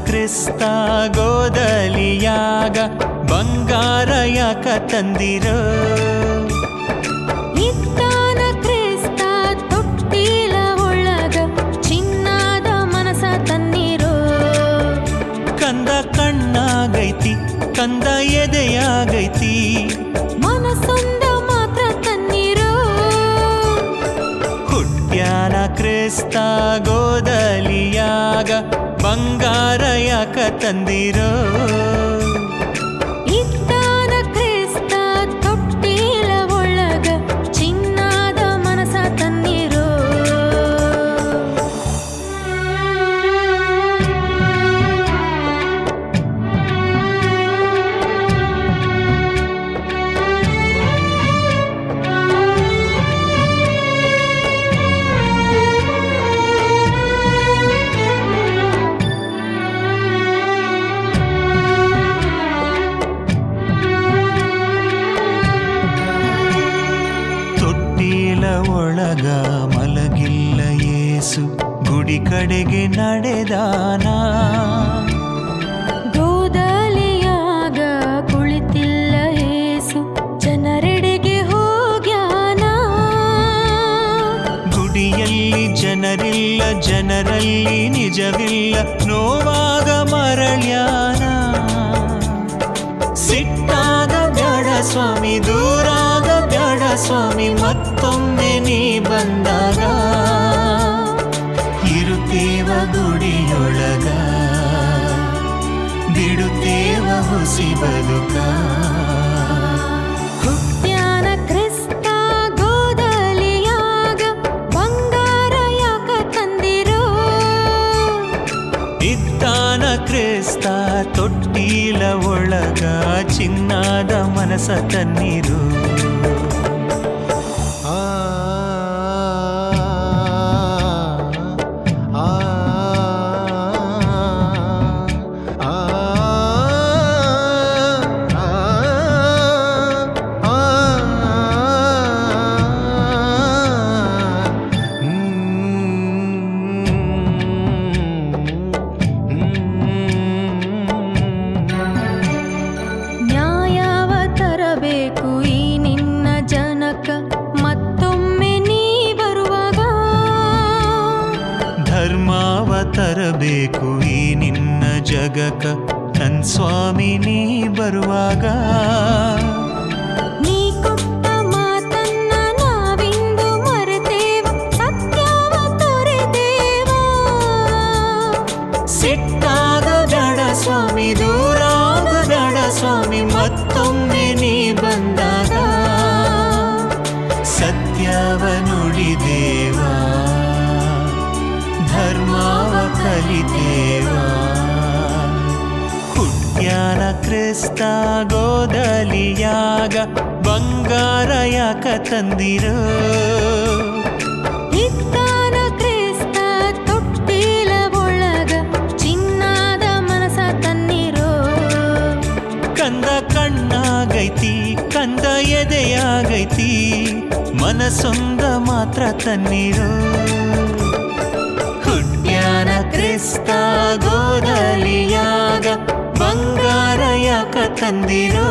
ಕ್ರಿಸ್ತ ಗೋದಲಿಯಾಗ ಬಂಗಾರ ಯಾಕ ತಂದಿರೋ ಇತ್ತಾನ ಕ್ರಿಸ್ತ ತೊಟ್ಟಿಲ ಒಳಗ ಚಿನ್ನದ ಮನಸ ತನ್ನಿರೋ ಕಂದ ಕಣ್ಣಾಗೈತಿ ಕಂದ ಎದೆಯಾಗೈತಿ ಮನಸೊಂದ ಮಾತ್ರ ತನ್ನಿರೋ ಹುಟ್ಟ್ಯಾನ ಕ್ರಿಸ್ತ ಗೋದಲಿಯಾಗ ಬಂಗಾರ ಯಾಕ ತಂದಿರೋ ಇತ್ತಾನ ಕ್ರಿಸ್ತ ತೊಟ್ಟಿಲ ಒಳಗ ಚಿನ್ನದ ಮನಸ ತನ್ನಿರೋ ಒಳಗ ಮಲಗಿಲ್ಲ ಯೇಸು ಗುಡಿ ಕಡೆಗೆ ನಡೆದಾನ ಗೋದಲಿಯಾಗ ಕುಳಿತಿಲ್ಲ ಯೇಸು ಜನರೆಡೆಗೆ ಹೋಗ್ಯಾನ ಗುಡಿಯಲ್ಲಿ ಜನರಿಲ್ಲ ಜನರಲ್ಲಿ ನಿಜವಿಲ್ಲ ನೋವಾಗ ಮರಳ್ಯಾನ ಸಿಟ್ಟಾದ ಬ್ಯಾಡ ಸ್ವಾಮಿ ದೂರಾದ ಬ್ಯಾಡ ಸ್ವಾಮಿ ಮತ್ತೊಮ್ಮೆ ನೀ ಬಂದಾಗ ಇರುತ್ತೇವ ಗುಡಿಯೊಳಗ ಬಿಡುತ್ತೇವ ಹುಸಿ ಬದುಕ ಹುಟ್ಟ್ಯಾನ ಕ್ರಿಸ್ತ ಗೋದಲಿಯಾಗ ಬಂಗಾರ ಯಾಕ ತಂದಿರೋ ಇದ್ದಾನ ಕ್ರಿಸ್ತ ತೊಟ್ಟಿಲ ಒಳಗ ಚಿನ್ನದ ಮನಸ ತನ್ನಿರು ನ್ಯಾಯವ ತರಬೇಕು ಈ ನಿನ್ನ ಜನಕ ಮತ್ತೊಮ್ಮೆ ನೀ ಬರುವಾಗ ಧರ್ಮವ ತರಬೇಕು ಈ ನಿನ್ನ ಜಗಕ ನನ್ ಸ್ವಾಮಿ ನೀ ಬರುವಾಗ ನೀ ಕೊಟ್ಟ ಮಾತನ್ನ ನಾವಿಂದು ಮರೆತೇವ ಸತ್ಯವ ತೊರೆದೇವ ಸಿಟ್ಟಾದ ಬೇಡ ಸ್ವಾಮಿ ದೂರಾದ ಬೇಡ ಸ್ವಾಮಿ ಮತ್ತೊಮ್ಮೆ ನೀ ಬಂದಾಗ ಸತ್ಯವ ನುಡಿದೇವ ಧರ್ಮವ ಕಲಿತೇವ ಹುಟ್ಟ್ಯಾನ ಕ್ರಿಸ್ತ ಗೋದಲಿಯಾಗ ಬಂಗಾರ ಯಾಕ ತಂದಿರೋ ಇತ್ತಾನ ಕ್ರಿಸ್ತ ತೊಟ್ಟಿಲ ಒಳಗ ಚಿನ್ನದ ಮನಸ ತನ್ನಿರೋ ಕಂದ ಕಣ್ಣಾಗೈತಿ ಕಂದ ಎದೆಯಾಗೈತಿ ಮನಸೊಂದ ಮಾತ್ರ ತನ್ನಿರೋ ಹುಟ್ಟ್ಯಾನ ಕ್ರಿಸ್ತ ಗೋದಲಿಯಾಗ ಬಂಗಾರ ಯಾಕ ತಂದಿರೋ